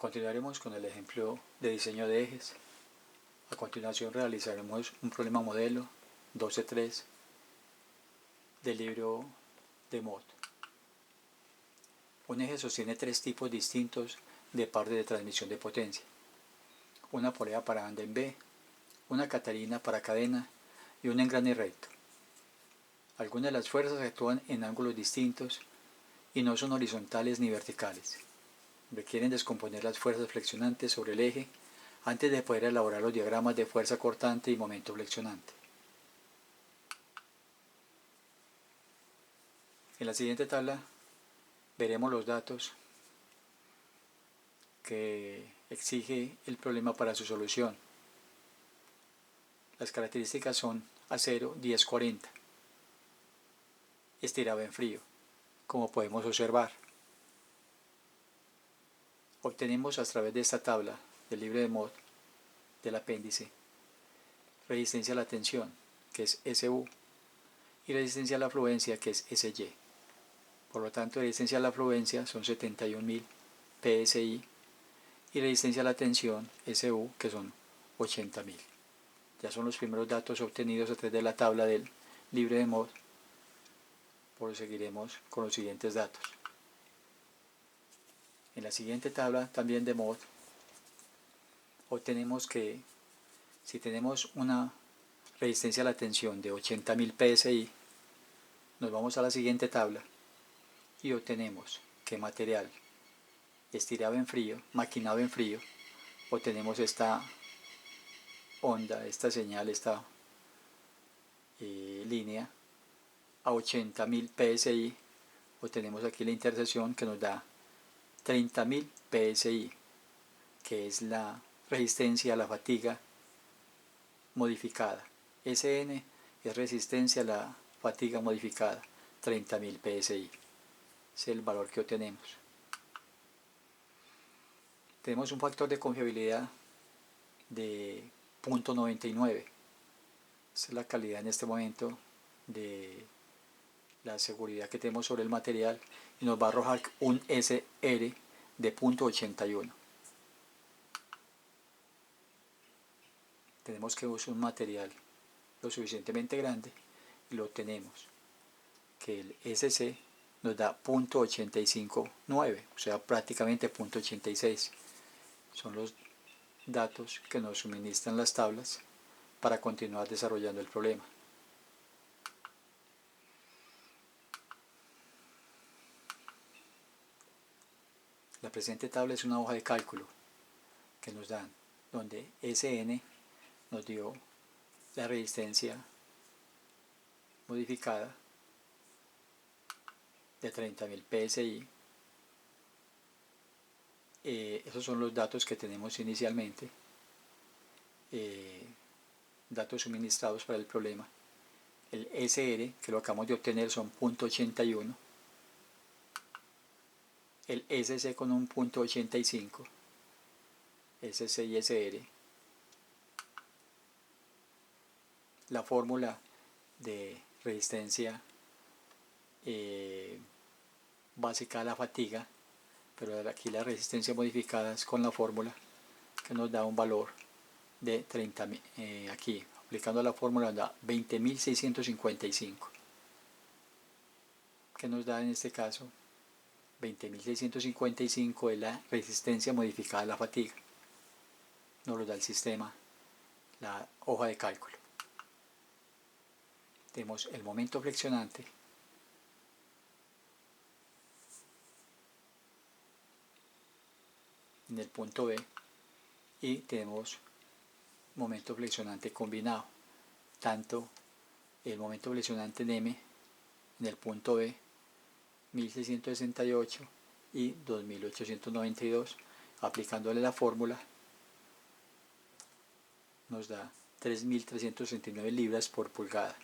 Continuaremos con el ejemplo de diseño de ejes. A continuación realizaremos un problema modelo 12.3 del libro de Mott. Un eje sostiene tres tipos distintos de par de transmisión de potencia: una polea para banda en B, una catarina para cadena y un engrane recto. Algunas de las fuerzas actúan en ángulos distintos y no son horizontales ni verticales. Requieren descomponer las fuerzas flexionantes sobre el eje antes de poder elaborar los diagramas de fuerza cortante y momento flexionante. En la siguiente tabla veremos los datos que exige el problema para su solución. Las características son acero 1040, estirado en frío, como podemos observar. Obtenemos a través de esta tabla del libro de Mott, del apéndice, resistencia a la tensión, que es SU, y resistencia a la fluencia, que es SY. Por lo tanto, resistencia a la fluencia son 71.000 PSI y resistencia a la tensión SU, que son 80.000. Ya son los primeros datos obtenidos a través de la tabla del libro de Mott. Proseguiremos con los siguientes datos. En la siguiente tabla también de Mott obtenemos que si tenemos una resistencia a la tensión de 80.000 PSI, nos vamos a la siguiente tabla y obtenemos que material estirado en frío, maquinado en frío, obtenemos esta onda, esta señal, esta línea a 80.000 PSI. Obtenemos aquí la intersección que nos da 30.000 PSI, que es la resistencia a la fatiga modificada. SN es resistencia a la fatiga modificada, 30.000 PSI. Es el valor que obtenemos. Tenemos un factor de confiabilidad de 0.99. Esa es la calidad en este momento de la seguridad que tenemos sobre el material, y nos va a arrojar un SR de 0.81. Tenemos que usar un material lo suficientemente grande y lo obtenemos que el SC nos da 0.859, o sea, prácticamente 0.86. Son los datos que nos suministran las tablas para continuar desarrollando el problema. La presente tabla es una hoja de cálculo que nos dan, donde SN nos dio la resistencia modificada de 30.000 PSI. Esos son los datos que tenemos inicialmente, datos suministrados para el problema. El SR, que lo acabamos de obtener, son 0.81, el SC con un 0.85, SC y SR, la fórmula de resistencia básica a la fatiga, pero aquí la resistencia modificada es con la fórmula que nos da un valor de 30.000, aquí aplicando la fórmula nos da 20.655, que nos da en este caso 20.655 es la resistencia modificada a la fatiga. Nos lo da el sistema, la hoja de cálculo. Tenemos el momento flexionante, en el punto B, y tenemos momento flexionante combinado, tanto el momento flexionante en M en el punto B 1668 y 2892, aplicándole la fórmula nos da 3.369 libras por pulgada.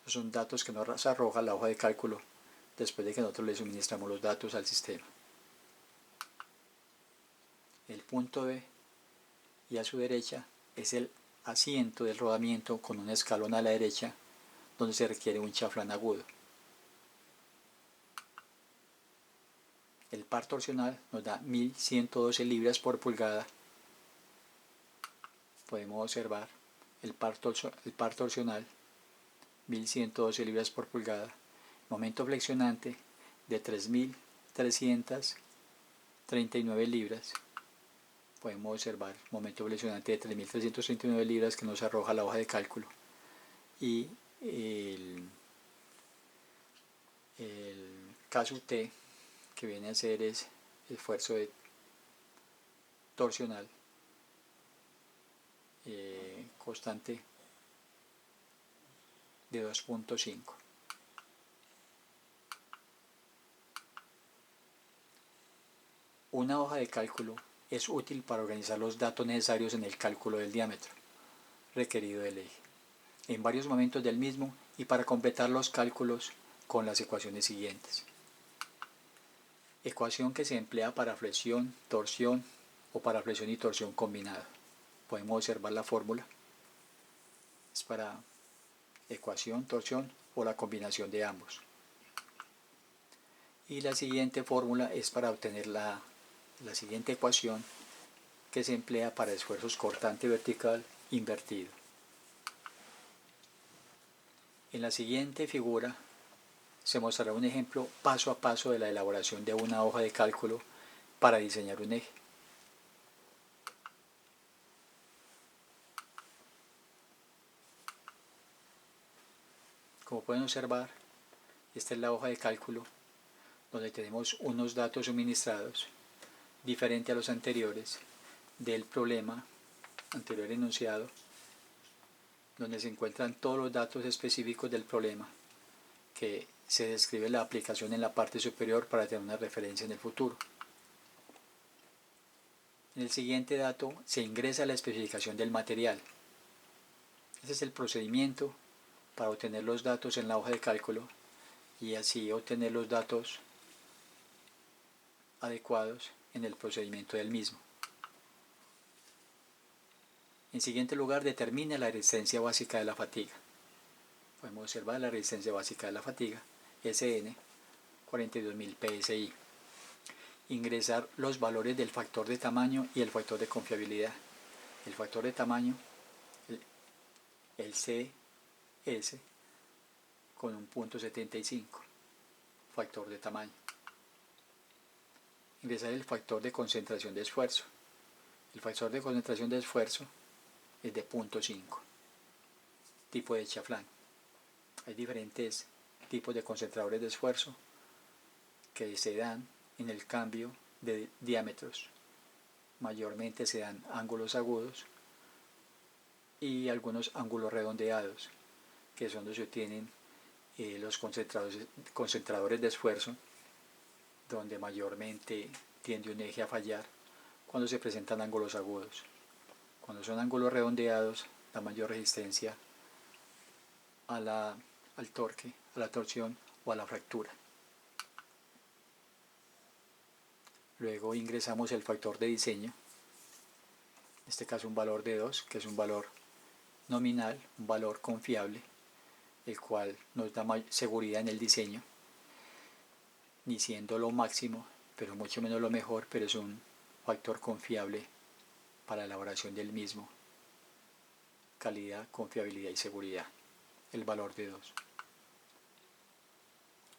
Esos son datos que nos arroja la hoja de cálculo después de que nosotros le suministramos los datos al sistema. El punto B, y a su derecha, es el asiento del rodamiento con un escalón a la derecha donde se requiere un chaflán agudo. El par torsional nos da 1112 libras por pulgada. Podemos observar el par torsional, 1112 libras por pulgada. Momento flexionante de 3339 libras. Podemos observar momento flexionante de 3339 libras que nos arroja la hoja de cálculo. Y el caso T, que viene a ser es el esfuerzo torsional constante de 2.5. Una hoja de cálculo es útil para organizar los datos necesarios en el cálculo del diámetro requerido del eje, en varios momentos del mismo, y para completar los cálculos con las ecuaciones siguientes. Ecuación que se emplea para flexión, torsión o para flexión y torsión combinada. Podemos observar la fórmula. Es para ecuación, torsión o la combinación de ambos. Y la siguiente fórmula es para obtener la siguiente ecuación, que se emplea para esfuerzos cortante vertical invertido. En la siguiente figura se mostrará un ejemplo paso a paso de la elaboración de una hoja de cálculo para diseñar un eje. Como pueden observar, esta es la hoja de cálculo donde tenemos unos datos suministrados diferente a los anteriores del problema anterior enunciado, donde se encuentran todos los datos específicos del problema, que se describe la aplicación en la parte superior para tener una referencia en el futuro. En el siguiente dato se ingresa la especificación del material. Ese es el procedimiento para obtener los datos en la hoja de cálculo y así obtener los datos adecuados en el procedimiento del mismo. En siguiente lugar, determina la resistencia básica de la fatiga. Podemos observar la resistencia básica de la fatiga, SN, 42.000 PSI. Ingresar los valores del factor de tamaño y el factor de confiabilidad. El factor de tamaño, el CS, con un punto 75, factor de tamaño. Ingresar el factor de concentración de esfuerzo. El factor de concentración de esfuerzo es de 0.5. Tipo de chaflán. Hay diferentes tipos de concentradores de esfuerzo que se dan en el cambio de diámetros. Mayormente se dan ángulos agudos y algunos ángulos redondeados, que son los que tienen los concentradores de esfuerzo, donde mayormente tiende un eje a fallar cuando se presentan ángulos agudos. Cuando son ángulos redondeados, da mayor resistencia al torque, a la torsión o a la fractura. Luego ingresamos el factor de diseño, en este caso un valor de 2, que es un valor nominal, un valor confiable, el cual nos da seguridad en el diseño, ni siendo lo máximo, pero mucho menos lo mejor, pero es un factor confiable para la elaboración del mismo. Calidad, confiabilidad y seguridad, el valor de 2.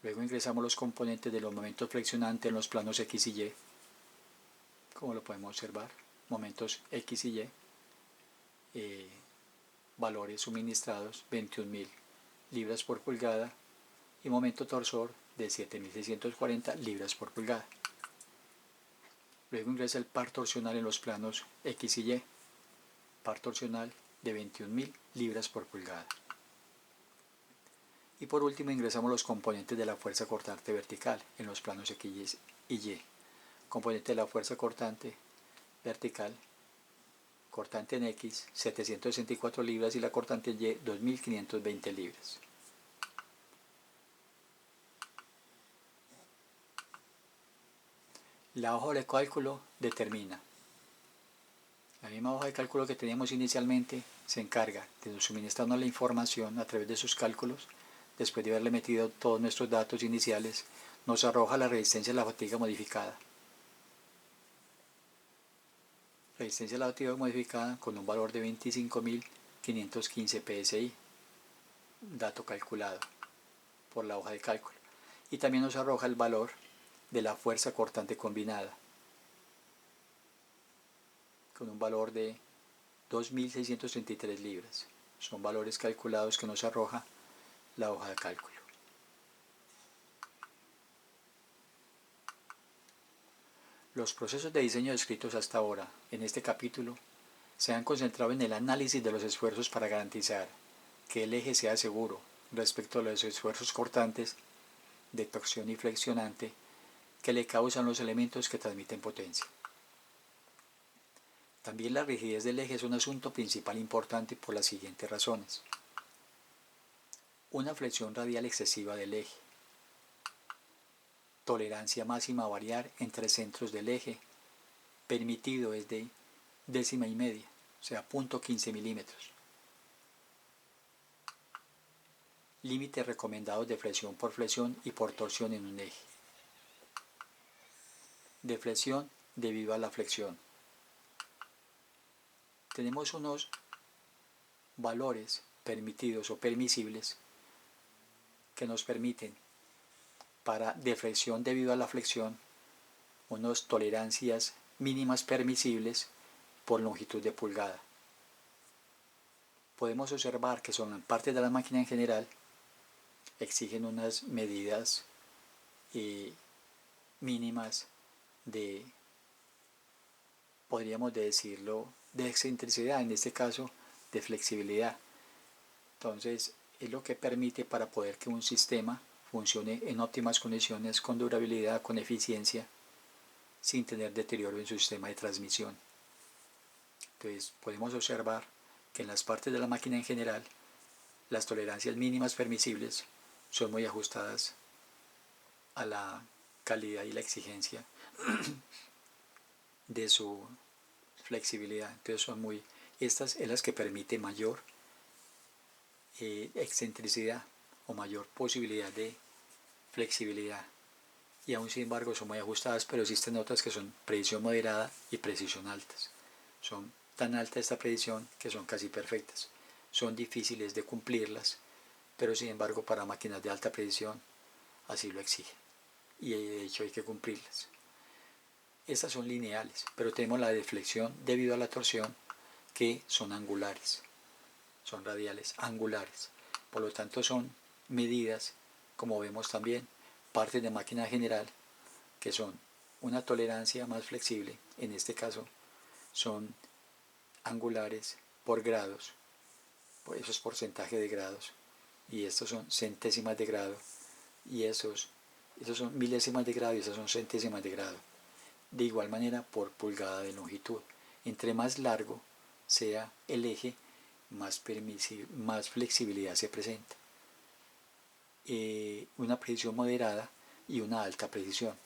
Luego ingresamos los componentes de los momentos flexionantes en los planos X y Y, como lo podemos observar, momentos X y Y, valores suministrados 21.000 libras por pulgada y momento torsor de 7.640 libras por pulgada. Luego ingresa el par torsional en los planos X y Y, par torsional de 21.000 libras por pulgada. Y por último ingresamos los componentes de la fuerza cortante vertical en los planos X y Y. Componente de la fuerza cortante vertical, cortante en X 764 libras y la cortante en Y 2.520 libras. La hoja de cálculo determina. La misma hoja de cálculo que teníamos inicialmente se encarga de suministrarnos la información a través de sus cálculos, después de haberle metido todos nuestros datos iniciales, nos arroja la resistencia a la fatiga modificada. Resistencia a la fatiga modificada con un valor de 25.515 psi, dato calculado por la hoja de cálculo. Y también nos arroja el valor de la fuerza cortante combinada, con un valor de 2.633 libras. Son valores calculados que nos arroja la hoja de cálculo. Los procesos de diseño descritos hasta ahora en este capítulo se han concentrado en el análisis de los esfuerzos para garantizar que el eje sea seguro respecto a los esfuerzos cortantes de torsión y flexionante que le causan los elementos que transmiten potencia. También la rigidez del eje es un asunto principal importante por las siguientes razones. Una flexión radial excesiva del eje. Tolerancia máxima a variar entre centros del eje, permitido es de 0,1, o sea, 0,15 milímetros. Límites recomendados de flexión por flexión y por torsión en un eje. Deflexión debido a la flexión. Tenemos unos valores permitidos o permisibles que nos permiten para deflexión debido a la flexión unas tolerancias mínimas permisibles por longitud de pulgada. Podemos observar que son partes de la máquina en general exigen unas medidas mínimas de, podríamos decirlo, de excentricidad, en este caso de flexibilidad. Entonces es lo que permite para poder que un sistema funcione en óptimas condiciones, con durabilidad, con eficiencia, sin tener deterioro en su sistema de transmisión. Entonces podemos observar que en las partes de la máquina en general las tolerancias mínimas permisibles son muy ajustadas a la calidad y la exigencia de su flexibilidad. Entonces estas es las que permite mayor excentricidad o mayor posibilidad de flexibilidad, y aún sin embargo son muy ajustadas, pero existen otras que son precisión moderada y precisión altas. Son tan alta esta precisión que son casi perfectas. Son difíciles de cumplirlas, pero sin embargo para máquinas de alta precisión así lo exigen, y de hecho hay que cumplirlas. Estas son lineales, pero tenemos la deflexión debido a la torsión, que son angulares, son radiales angulares. Por lo tanto son medidas, como vemos también, partes de máquina general que son una tolerancia más flexible, en este caso son angulares por grados, eso es porcentaje de grados, y estos son centésimas de grado, y esos son milésimas de grado, y esas son centésimas de grado. De igual manera por pulgada de longitud. Entre más largo sea el eje, más flexibilidad se presenta. Una precisión moderada y una alta precisión.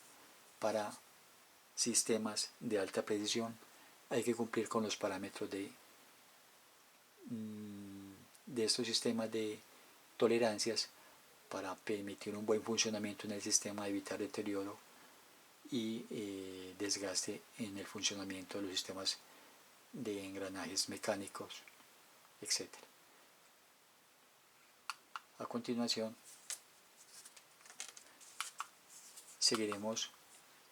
Para sistemas de alta precisión hay que cumplir con los parámetros de estos sistemas de tolerancias para permitir un buen funcionamiento en el sistema, evitar deterioro y desgaste en el funcionamiento de los sistemas de engranajes mecánicos, etc. A continuación seguiremos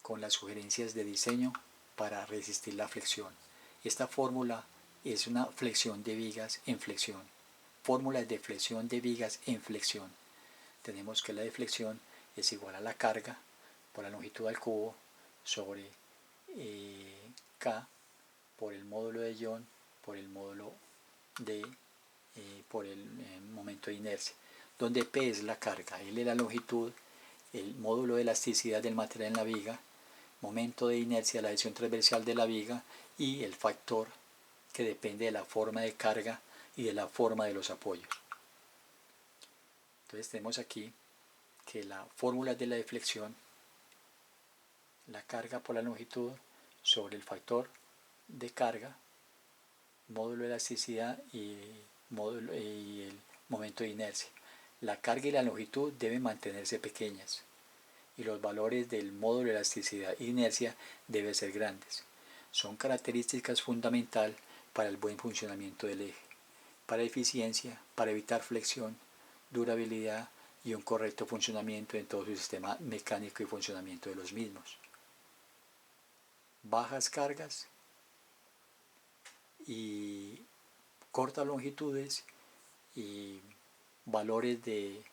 con las sugerencias de diseño para resistir la flexión. Esta fórmula es una flexión de vigas en flexión. Fórmula de flexión de vigas en flexión. Tenemos que la deflexión es igual a la carga por la longitud al cubo sobre K por el módulo de Young por el módulo de por el momento de inercia, donde P es la carga, L es la longitud, el módulo de elasticidad del material en la viga, momento de inercia, la adhesión transversal de la viga, y el factor que depende de la forma de carga y de la forma de los apoyos. Entonces tenemos aquí que la fórmula de la deflexión, la carga por la longitud sobre el factor de carga, módulo de elasticidad y el momento de inercia. La carga y la longitud deben mantenerse pequeñas. y los valores del módulo de elasticidad e inercia deben ser grandes. Son características fundamentales para el buen funcionamiento del eje, para eficiencia, para evitar flexión, durabilidad y un correcto funcionamiento en todo su sistema mecánico y funcionamiento de los mismos. Bajas cargas y cortas longitudes y valores de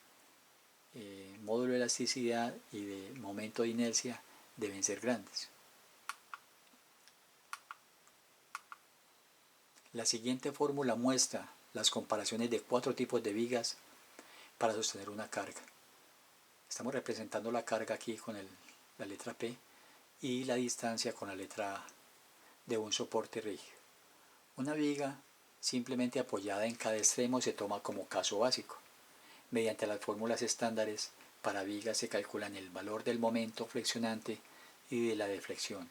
módulo de elasticidad y de momento de inercia deben ser grandes. La siguiente fórmula muestra las comparaciones de 4 tipos de vigas para sostener una carga. Estamos representando la carga aquí con la letra P y la distancia con la letra A de un soporte rígido. Una viga simplemente apoyada en cada extremo se toma como caso básico. Mediante las fórmulas estándares para vigas se calculan el valor del momento flexionante y de la deflexión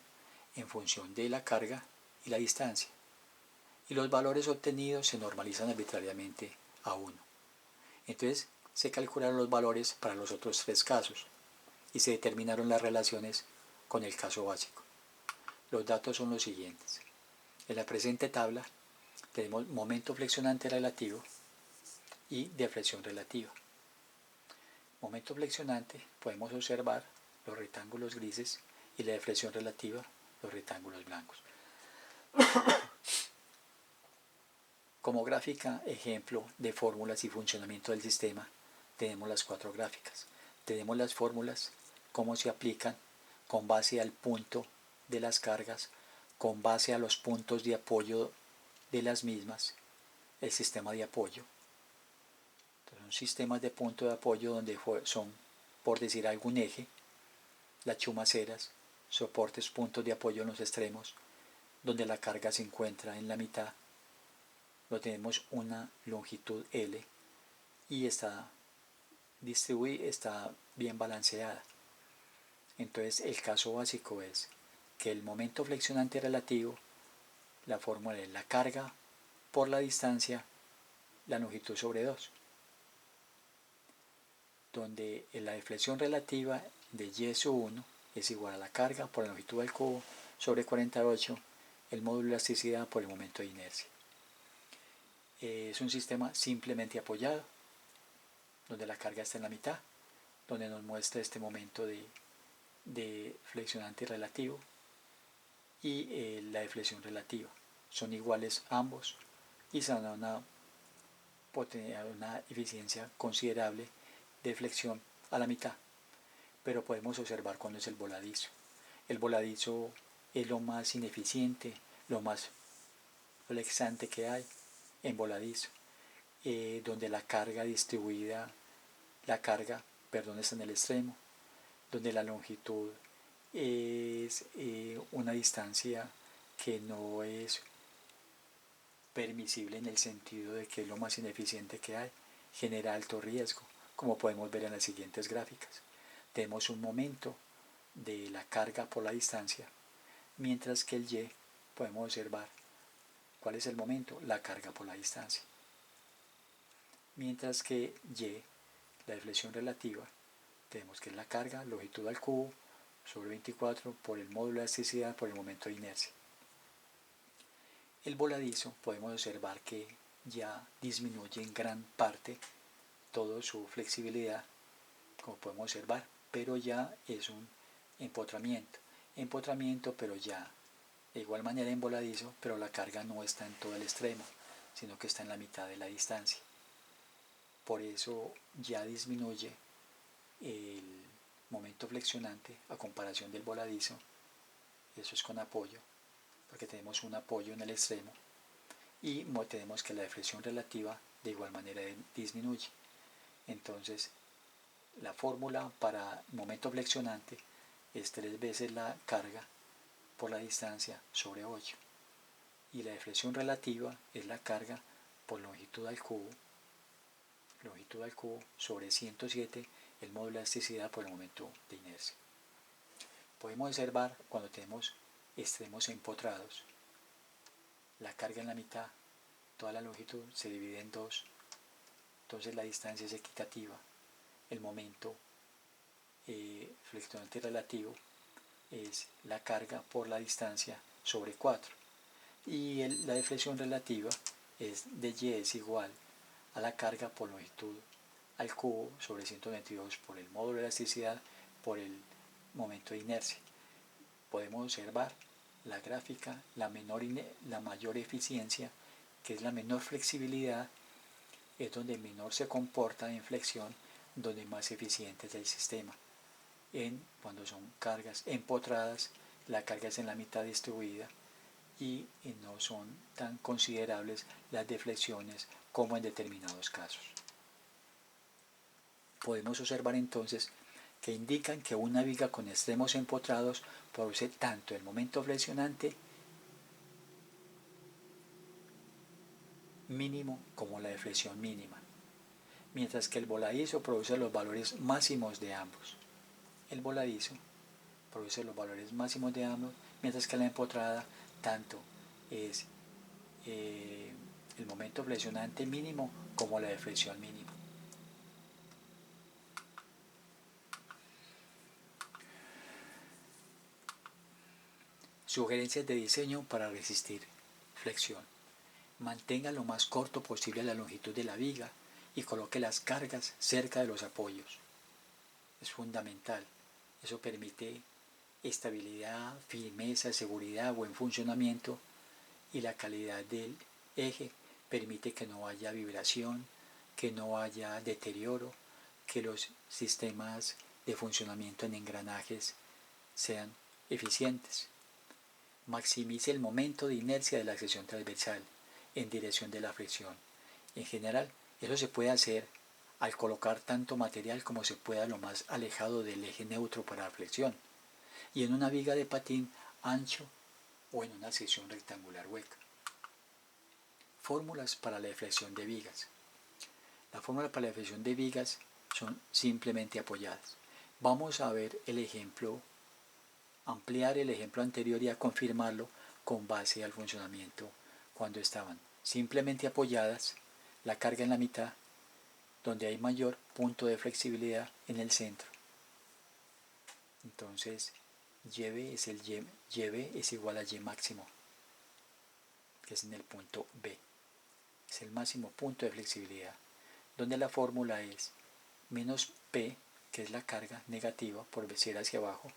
en función de la carga y la distancia, y los valores obtenidos se normalizan arbitrariamente a 1. Entonces se calcularon los valores para los otros 3 casos y se determinaron las relaciones con el caso básico. Los datos son los siguientes. En la presente tabla tenemos momento flexionante relativo y deflexión relativa. Momento flexionante podemos observar los rectángulos grises y la deflexión relativa los rectángulos blancos. Como gráfica ejemplo de fórmulas y funcionamiento del sistema tenemos las 4 gráficas. Tenemos las fórmulas, cómo se aplican con base al punto de las cargas, con base a los puntos de apoyo de las mismas, el sistema de apoyo. Son sistemas de punto de apoyo donde son, por decir algún eje, las chumaceras, soportes, puntos de apoyo en los extremos, donde la carga se encuentra en la mitad. Lo tenemos una longitud L y está distribuida, está bien balanceada. Entonces el caso básico es que el momento flexionante relativo, la fórmula es la carga por la distancia, la longitud sobre 2. Donde la deflexión relativa de y sub 1 es igual a la carga por la longitud al cubo sobre 48, el módulo de elasticidad por el momento de inercia. Es un sistema simplemente apoyado, donde la carga está en la mitad, donde nos muestra este momento de flexionante relativo y la deflexión relativa. Son iguales ambos y se dan una eficiencia considerable de flexión a la mitad, pero podemos observar cuando es el voladizo. El voladizo es lo más ineficiente, lo más flexante que hay en voladizo, donde la carga distribuida, está en el extremo, donde la longitud es una distancia que no es permisible en el sentido de que es lo más ineficiente que hay, genera alto riesgo, como podemos ver en las siguientes gráficas. Tenemos un momento de la carga por la distancia, mientras que el Y podemos observar cuál es el momento, la carga por la distancia. Mientras que Y, la deflexión relativa, tenemos que es la carga, longitud al cubo, sobre 24 por el módulo de elasticidad por el momento de inercia. El voladizo podemos observar que ya disminuye en gran parte toda su flexibilidad, como podemos observar, pero ya es un empotramiento, pero ya de igual manera en voladizo, pero la carga no está en todo el extremo, sino que está en la mitad de la distancia. Por eso ya disminuye el momento flexionante a comparación del voladizo. Eso es con apoyo, porque tenemos un apoyo en el extremo y tenemos que la deflexión relativa de igual manera disminuye. Entonces la fórmula para momento flexionante es 3 veces la carga por la distancia sobre 8 y la deflexión relativa es la carga por longitud al cubo sobre 107 el módulo de elasticidad por el momento de inercia. Podemos observar cuando tenemos extremos empotrados, la carga en la mitad, toda la longitud se divide en 2, entonces la distancia es equitativa, el momento flexionante relativo es la carga por la distancia sobre 4. Y la deflexión relativa es de y es igual a la carga por longitud al cubo sobre 122 por el módulo de elasticidad por el momento de inercia. Podemos observar la gráfica, la mayor eficiencia, que es la menor flexibilidad, es donde menor se comporta en flexión, donde más eficiente es el sistema. Cuando son cargas empotradas, la carga es en la mitad distribuida y no son tan considerables las deflexiones como en determinados casos. Podemos observar entonces que indican que una viga con extremos empotrados produce tanto el momento flexionante mínimo como la deflexión mínima, mientras que el voladizo produce los valores máximos de ambos. El voladizo produce los valores máximos de ambos, mientras que la empotrada tanto es el momento flexionante mínimo como la deflexión mínima. Sugerencias de diseño para resistir flexión. Mantenga lo más corto posible la longitud de la viga y coloque las cargas cerca de los apoyos. Es fundamental. Eso permite estabilidad, firmeza, seguridad, buen funcionamiento, y la calidad del eje permite que no haya vibración, que no haya deterioro, que los sistemas de funcionamiento en engranajes sean eficientes. Maximice el momento de inercia de la sección transversal en dirección de la fricción. En general, eso se puede hacer al colocar tanto material como se pueda lo más alejado del eje neutro para la flexión, y en una viga de patín ancho o en una sección rectangular hueca. Fórmulas para la deflexión de vigas. La fórmula para la deflexión de vigas son simplemente apoyadas. Vamos a ver el ejemplo, ampliar el ejemplo anterior y a confirmarlo con base al funcionamiento cuando estaban simplemente apoyadas, la carga en la mitad, donde hay mayor punto de flexibilidad en el centro. Entonces, y es igual a y máximo, que es en el punto B. Es el máximo punto de flexibilidad, donde la fórmula es menos P, que es la carga negativa por ser hacia abajo,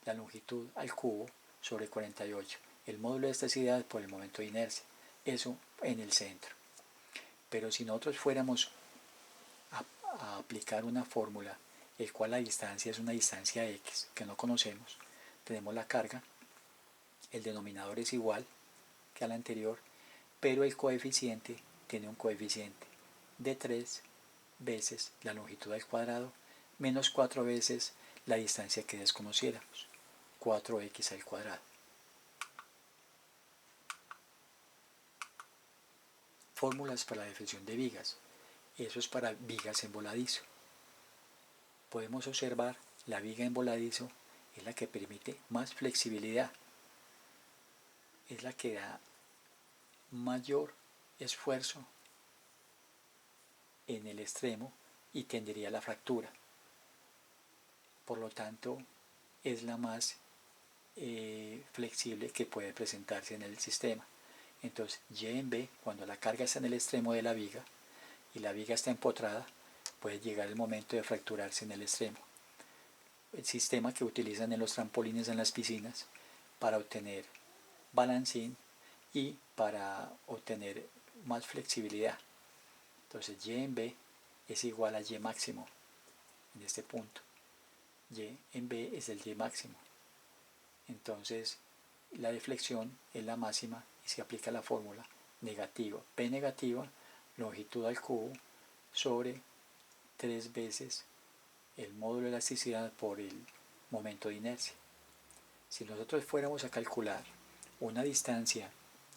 la longitud al cubo sobre 48, el módulo de elasticidad por el momento de inercia, eso en el centro. Pero si nosotros fuéramos a aplicar una fórmula, el cual la distancia es una distancia X que no conocemos, tenemos la carga, el denominador es igual que al anterior, pero el coeficiente tiene un coeficiente de 3 veces la longitud al cuadrado menos 4 veces la distancia que desconociéramos, 4x al cuadrado. Fórmulas para la deflexión de vigas. Eso es para vigas en voladizo. Podemos observar la viga en voladizo es la que permite más flexibilidad, es la que da mayor esfuerzo en el extremo y tendería a la fractura. Por lo tanto, es la más flexible que puede presentarse en el sistema. Entonces, Y en B, cuando la carga está en el extremo de la viga y la viga está empotrada, puede llegar el momento de fracturarse en el extremo. El sistema que utilizan en los trampolines en las piscinas para obtener balancín y para obtener más flexibilidad. Entonces, Y en B es igual a Y máximo en este punto. Y en B es el Y máximo. Entonces, la deflexión es la máxima y se aplica la fórmula negativa, P negativa, longitud al cubo, sobre 3 veces el módulo de elasticidad por el momento de inercia. Si nosotros fuéramos a calcular una distancia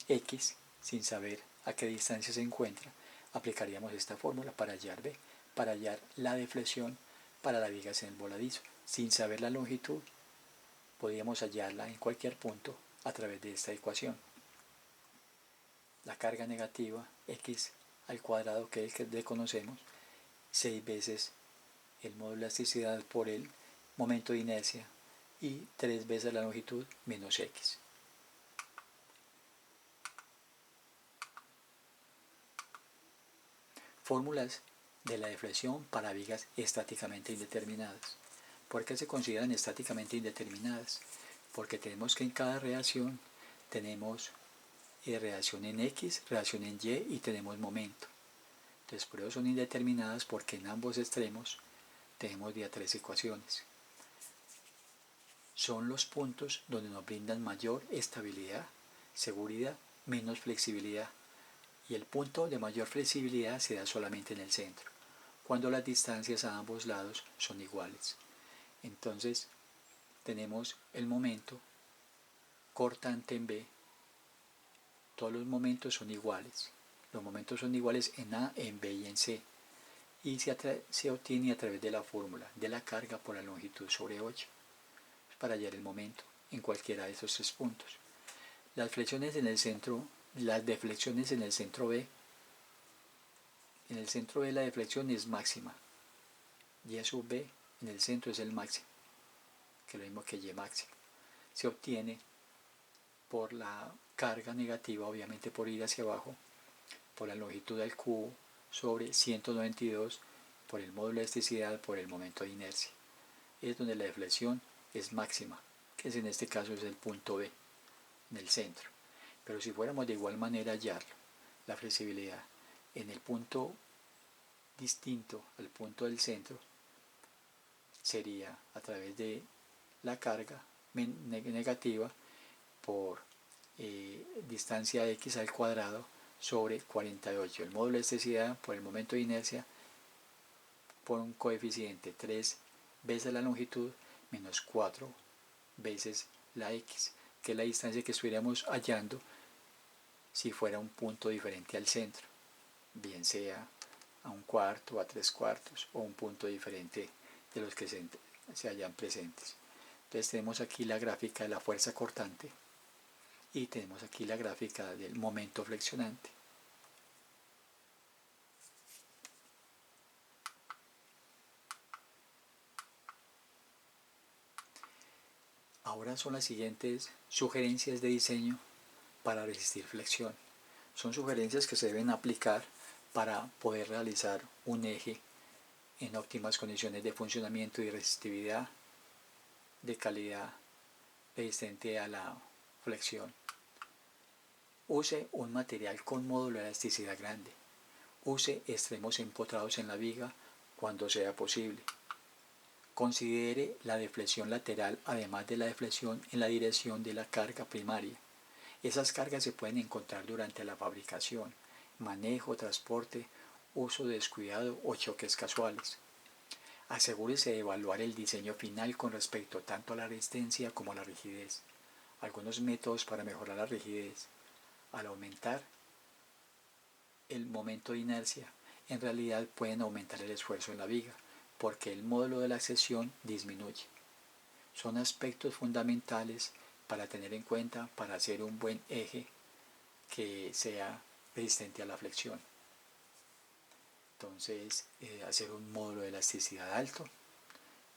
X sin saber a qué distancia se encuentra, aplicaríamos esta fórmula para hallar B, para hallar la deflexión para la viga en el voladizo. Sin saber la longitud, podríamos hallarla en cualquier punto a través de esta ecuación. La carga negativa X al cuadrado, que es el que desconocemos, 6 veces el módulo de elasticidad por el momento de inercia y 3 veces la longitud menos x. Fórmulas de la deflexión para vigas estáticamente indeterminadas. ¿Por qué se consideran estáticamente indeterminadas? Porque tenemos que en cada reacción tenemos reacción en X, reacción en Y y tenemos momento. Entonces por eso son indeterminadas, porque en ambos extremos tenemos ya 3 ecuaciones. Son los puntos donde nos brindan mayor estabilidad, seguridad, menos flexibilidad. Y el punto de mayor flexibilidad se da solamente en el centro, cuando las distancias a ambos lados son iguales. Entonces tenemos el momento cortante en B. Todos los momentos son iguales. Los momentos son iguales en A, en B y en C. Y se obtiene a través de la fórmula de la carga por la longitud sobre 8 para hallar el momento en cualquiera de esos 3 puntos. Las flexiones en el centro, las deflexiones en el centro B. En el centro B la deflexión es máxima. Y sub B en el centro es el máximo, que es lo mismo que Y máximo. Se obtiene por la carga negativa, obviamente por ir hacia abajo, por la longitud al cubo sobre 192 por el módulo de elasticidad por el momento de inercia. Es donde la deflexión es máxima, que en este caso es el punto B, en el centro. Pero si fuéramos de igual manera a hallar la flexibilidad en el punto distinto al punto del centro, sería a través de la carga negativa por distancia x al cuadrado sobre 48, el módulo de elasticidad por el momento de inercia por un coeficiente 3 veces la longitud menos 4 veces la x, que es la distancia que estuviéramos hallando si fuera un punto diferente al centro, bien sea a un cuarto, a 3/4 o un punto diferente de los que se hallan presentes. Entonces tenemos aquí la gráfica de la fuerza cortante y tenemos aquí la gráfica del momento flexionante. Ahora son las siguientes sugerencias de diseño para resistir flexión. Son sugerencias que se deben aplicar para poder realizar un eje en óptimas condiciones de funcionamiento y resistividad de calidad resistente a la flexión. Use un material con módulo de elasticidad grande. Use extremos empotrados en la viga cuando sea posible. Considere la deflexión lateral además de la deflexión en la dirección de la carga primaria. Esas cargas se pueden encontrar durante la fabricación, manejo, transporte, uso descuidado o choques casuales. Asegúrese de evaluar el diseño final con respecto tanto a la resistencia como a la rigidez. Algunos métodos para mejorar la rigidez. Al aumentar el momento de inercia, en realidad pueden aumentar el esfuerzo en la viga, porque el módulo de la sección disminuye. Son aspectos fundamentales para tener en cuenta para hacer un buen eje que sea resistente a la flexión. Entonces, hacer un módulo de elasticidad alto,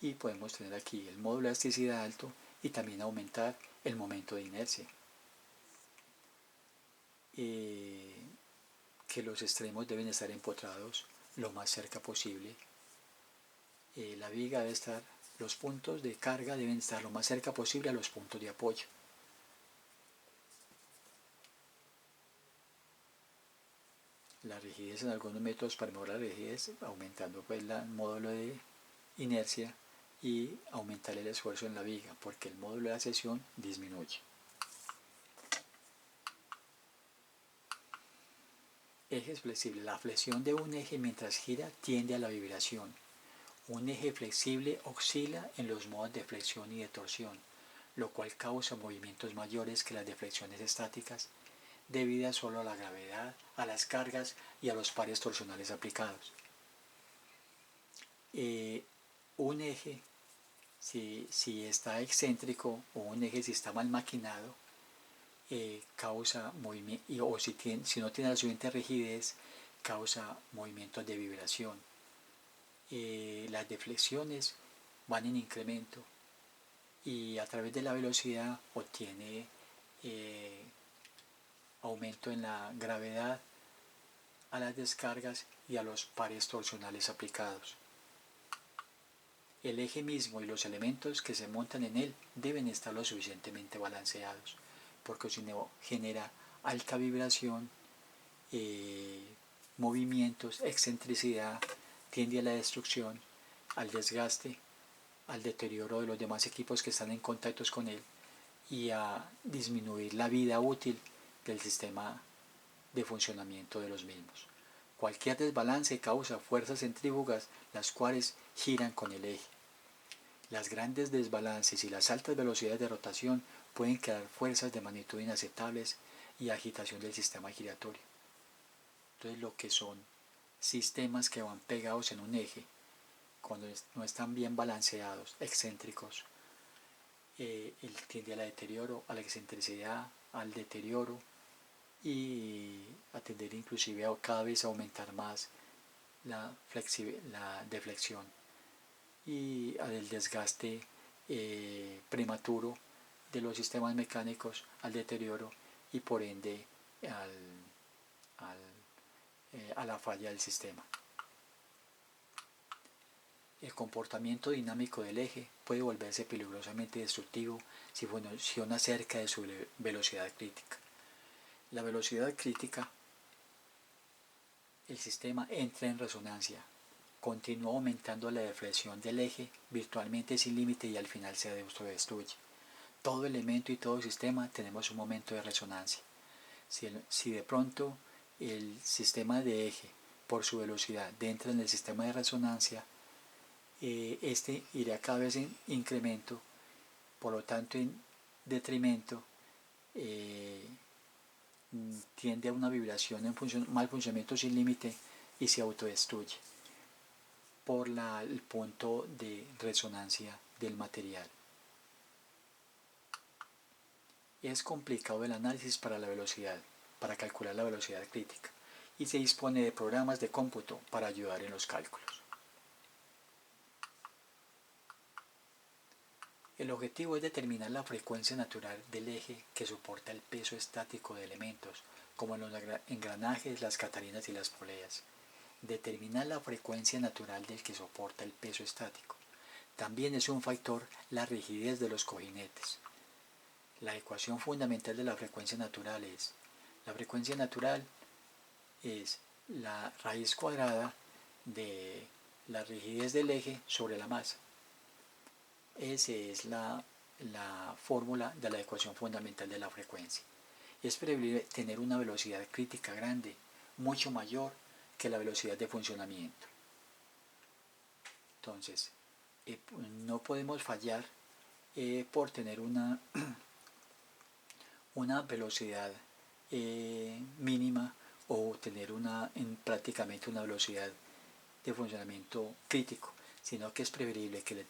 y podemos tener aquí el módulo de elasticidad alto y también aumentar el momento de inercia. Que los extremos deben estar empotrados lo más cerca posible. La viga debe estar, los puntos de carga deben estar lo más cerca posible a los puntos de apoyo. La rigidez, en algunos métodos para mejorar la rigidez, aumentando pues el módulo de inercia y aumentar el esfuerzo en la viga, porque el módulo de la sección disminuye. Ejes flexibles. La flexión de un eje mientras gira tiende a la vibración. Un eje flexible oscila en los modos de flexión y de torsión, lo cual causa movimientos mayores que las deflexiones estáticas, debido solo a la gravedad, a las cargas y a los pares torsionales aplicados. Un eje, si está excéntrico, o un eje si está mal maquinado, causa movimiento, o si no tiene la suficiente rigidez, causa movimientos de vibración. las deflexiones van en incremento y a través de la velocidad obtiene aumento en la gravedad a las descargas y a los pares torsionales aplicados. El eje mismo y los elementos que se montan en él deben estar lo suficientemente balanceados, porque si no genera alta vibración, movimientos, excentricidad, tiende a la destrucción, al desgaste, al deterioro de los demás equipos que están en contacto con él y a disminuir la vida útil del sistema de funcionamiento de los mismos. Cualquier desbalance causa fuerzas centrífugas, las cuales giran con el eje. Las grandes desbalances y las altas velocidades de rotación pueden crear fuerzas de magnitud inaceptables y agitación del sistema giratorio. Entonces, lo que son sistemas que van pegados en un eje, cuando no están bien balanceados, excéntricos, tiende al deterioro, a la excentricidad, al deterioro y a tender inclusive a cada vez aumentar más la deflexión y al desgaste prematuro de los sistemas mecánicos, al deterioro y por ende a la falla del sistema. El comportamiento dinámico del eje puede volverse peligrosamente destructivo si funciona cerca de su velocidad crítica. La velocidad crítica, el sistema entra en resonancia, continúa aumentando la deflexión del eje virtualmente sin límite y al final se autodestruye. Todo elemento y todo sistema tenemos un momento de resonancia. Si de pronto el sistema de eje por su velocidad entra en el sistema de resonancia, este irá cada vez en incremento, por lo tanto en detrimento, tiende a una vibración en mal funcionamiento sin límite y se autodestruye por el punto de resonancia del material. Es complicado el análisis para la velocidad, para calcular la velocidad crítica, y se dispone de programas de cómputo para ayudar en los cálculos. El objetivo es determinar la frecuencia natural del eje que soporta el peso estático de elementos, como en los engranajes, las catalinas y las poleas. Determinar la frecuencia natural del que soporta el peso estático. También es un factor la rigidez de los cojinetes. La ecuación fundamental de la frecuencia natural es: la frecuencia natural es la raíz cuadrada de la rigidez del eje sobre la masa. Esa es la fórmula de la ecuación fundamental de la frecuencia. Es preferible tener una velocidad crítica grande, mucho mayor que la velocidad de funcionamiento. Entonces, no podemos fallar por tener una velocidad mínima o tener prácticamente una velocidad de funcionamiento crítico, sino que es preferible que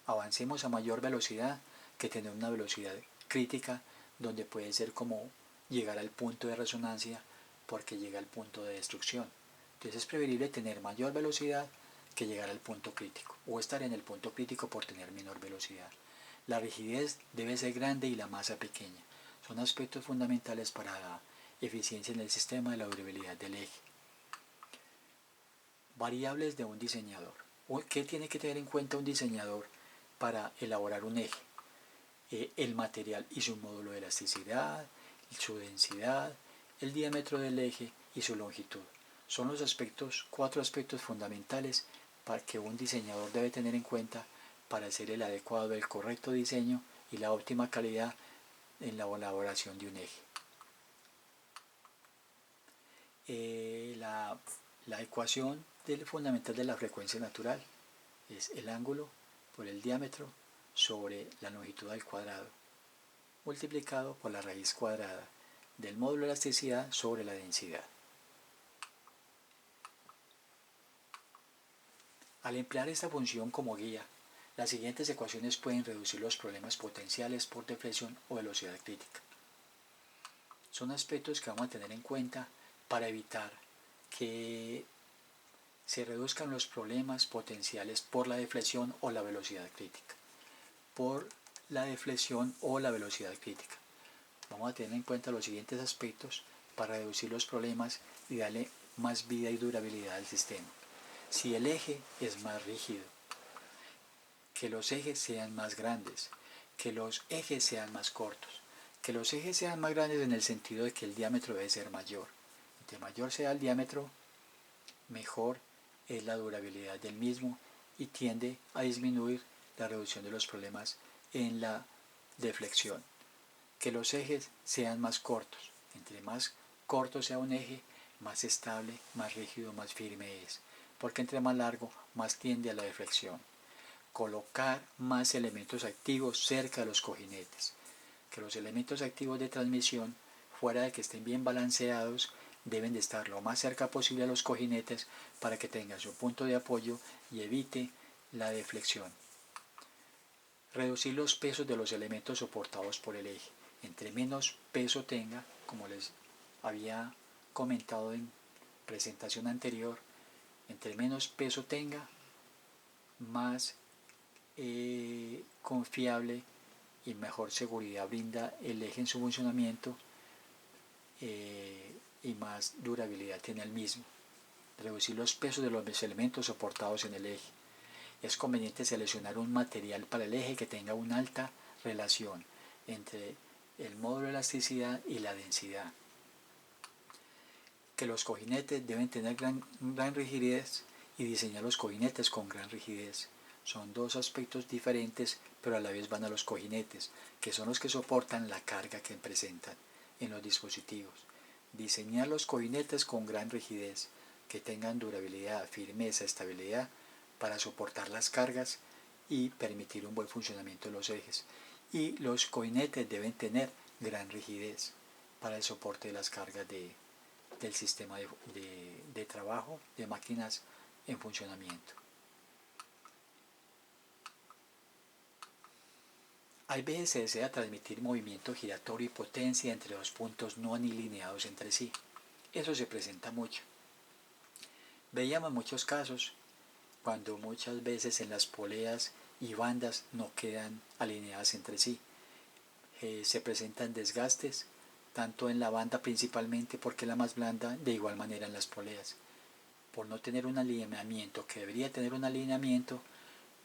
avancemos a mayor velocidad que tener una velocidad crítica donde puede ser como llegar al punto de resonancia porque llega al punto de destrucción. Entonces es preferible tener mayor velocidad que llegar al punto crítico o estar en el punto crítico por tener menor velocidad. La rigidez debe ser grande y la masa pequeña. Son aspectos fundamentales para la eficiencia en el sistema de la durabilidad del eje. Variables de un diseñador. ¿Qué tiene que tener en cuenta un diseñador para elaborar un eje? El material y su módulo de elasticidad, su densidad, el diámetro del eje y su longitud. Son los 4 aspectos fundamentales para que un diseñador debe tener en cuenta para hacer el adecuado, el correcto diseño y la óptima calidad en la elaboración de un eje. La ecuación fundamental de la frecuencia natural es el ángulo por el diámetro sobre la longitud al cuadrado, multiplicado por la raíz cuadrada del módulo de elasticidad sobre la densidad. Al emplear esta función como guía, las siguientes ecuaciones pueden reducir los problemas potenciales por deflexión o velocidad crítica. Son aspectos que vamos a tener en cuenta para evitar que se reduzcan los problemas potenciales por la deflexión o la velocidad crítica. Por la deflexión o la velocidad crítica. Vamos a tener en cuenta los siguientes aspectos para reducir los problemas y darle más vida y durabilidad al sistema. Si el eje es más rígido, que los ejes sean más grandes, que los ejes sean más cortos, que los ejes sean más grandes en el sentido de que el diámetro debe ser mayor. Entre mayor sea el diámetro, mejor es la durabilidad del mismo y tiende a disminuir la reducción de los problemas en la deflexión. Que los ejes sean más cortos. Entre más corto sea un eje, más estable, más rígido, más firme es. Porque entre más largo, más tiende a la deflexión. Colocar más elementos activos cerca de los cojinetes. Que los elementos activos de transmisión, fuera de que estén bien balanceados, deben de estar lo más cerca posible a los cojinetes para que tengan su punto de apoyo y evite la deflexión. Reducir los pesos de los elementos soportados por el eje. Entre menos peso tenga, como les había comentado en presentación anterior, entre menos peso tenga, más confiable y mejor seguridad brinda el eje en su funcionamiento y más durabilidad tiene el mismo. Reducir los pesos de los elementos soportados en el eje. Es conveniente seleccionar un material para el eje que tenga una alta relación entre el módulo de elasticidad y la densidad. Que los cojinetes deben tener gran rigidez y diseñar los cojinetes con gran rigidez. Son dos aspectos diferentes, pero a la vez van a los cojinetes, que son los que soportan la carga que presentan en los dispositivos. Diseñar los cojinetes con gran rigidez, que tengan durabilidad, firmeza, estabilidad, para soportar las cargas y permitir un buen funcionamiento de los ejes. Y los cojinetes deben tener gran rigidez para el soporte de las cargas del sistema de trabajo de máquinas en funcionamiento. Hay veces se desea transmitir movimiento giratorio y potencia entre dos puntos no alineados entre sí. Eso se presenta mucho. Veíamos muchos casos cuando muchas veces en las poleas y bandas no quedan alineadas entre sí. Se presentan desgastes, tanto en la banda principalmente porque es la más blanda, de igual manera en las poleas. Por no tener un alineamiento que debería tener un alineamiento,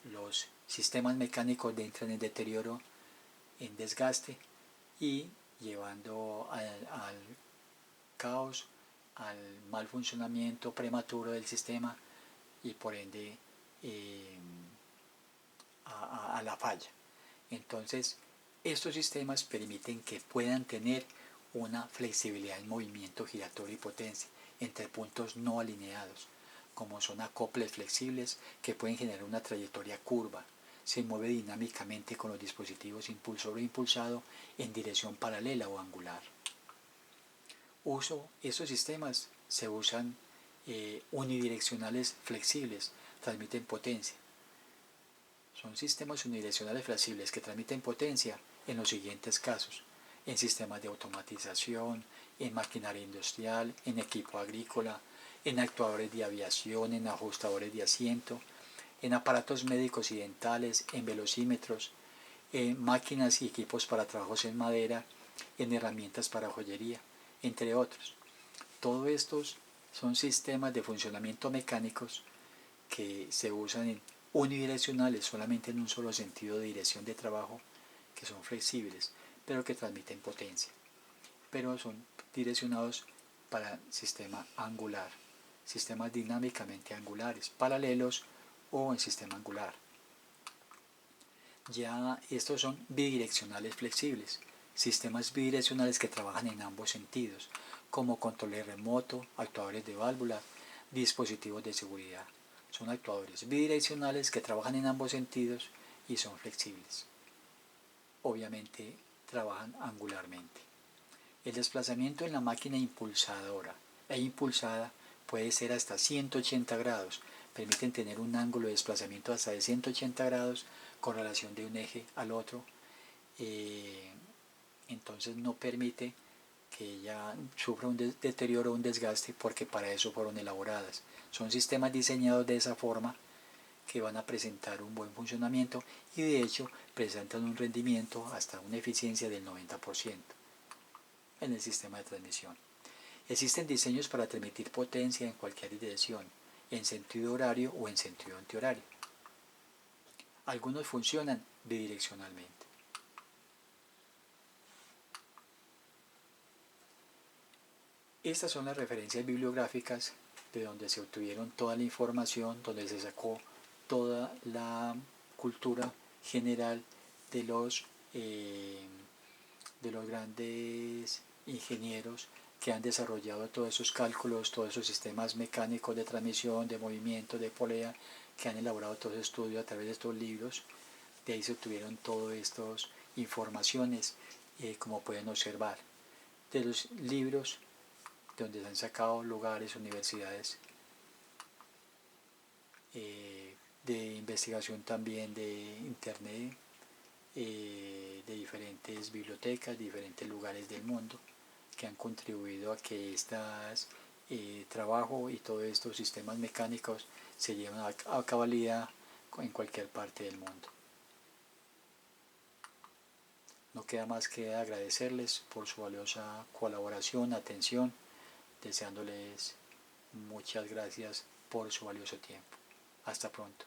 los sistemas mecánicos entran en deterioro, en desgaste y llevando al caos, al mal funcionamiento prematuro del sistema y por ende a la falla. Entonces, estos sistemas permiten que puedan tener una flexibilidad en movimiento giratorio y potencia entre puntos no alineados, como son acoples flexibles que pueden generar una trayectoria curva. Se mueve dinámicamente con los dispositivos impulsor o impulsado en dirección paralela o angular. Estos sistemas se usan unidireccionales flexibles, transmiten potencia. Son sistemas unidireccionales flexibles que transmiten potencia en los siguientes casos: en sistemas de automatización, en maquinaria industrial, en equipo agrícola, en actuadores de aviación, en ajustadores de asiento, en aparatos médicos y dentales, en velocímetros, en máquinas y equipos para trabajos en madera, en herramientas para joyería, entre otros. Todos estos son sistemas de funcionamiento mecánicos que se usan en unidireccionales, solamente en un solo sentido de dirección de trabajo, que son flexibles, pero que transmiten potencia. Pero son direccionados para sistema angular, sistemas dinámicamente angulares, paralelos o en sistema angular. Ya estos son bidireccionales flexibles, sistemas bidireccionales que trabajan en ambos sentidos, como control remoto, actuadores de válvulas, dispositivos de seguridad. Son actuadores bidireccionales que trabajan en ambos sentidos y son flexibles. Obviamente trabajan angularmente. El desplazamiento en la máquina impulsadora e impulsada puede ser hasta 180 grados. Permiten tener un ángulo de desplazamiento hasta de 180 grados con relación de un eje al otro. Entonces no permite que ella sufra un deterioro o un desgaste, porque para eso fueron elaboradas. Son sistemas diseñados de esa forma que van a presentar un buen funcionamiento y de hecho presentan un rendimiento hasta una eficiencia del 90% en el sistema de transmisión. Existen diseños para transmitir potencia en cualquier dirección, en sentido horario o en sentido antihorario. Algunos funcionan bidireccionalmente. Estas son las referencias bibliográficas de donde se obtuvieron toda la información, donde se sacó toda la cultura general de los grandes ingenieros que han desarrollado todos esos cálculos, todos esos sistemas mecánicos de transmisión, de movimiento, de polea, que han elaborado todo ese estudio a través de estos libros. De ahí se obtuvieron todas estas informaciones, como pueden observar. De los libros donde se han sacado lugares, universidades, de investigación también de internet, de diferentes bibliotecas, diferentes lugares del mundo, que han contribuido a que estas trabajo y todos estos sistemas mecánicos se lleven a cabalidad en cualquier parte del mundo. No queda más que agradecerles por su valiosa colaboración, atención, deseándoles muchas gracias por su valioso tiempo. Hasta pronto.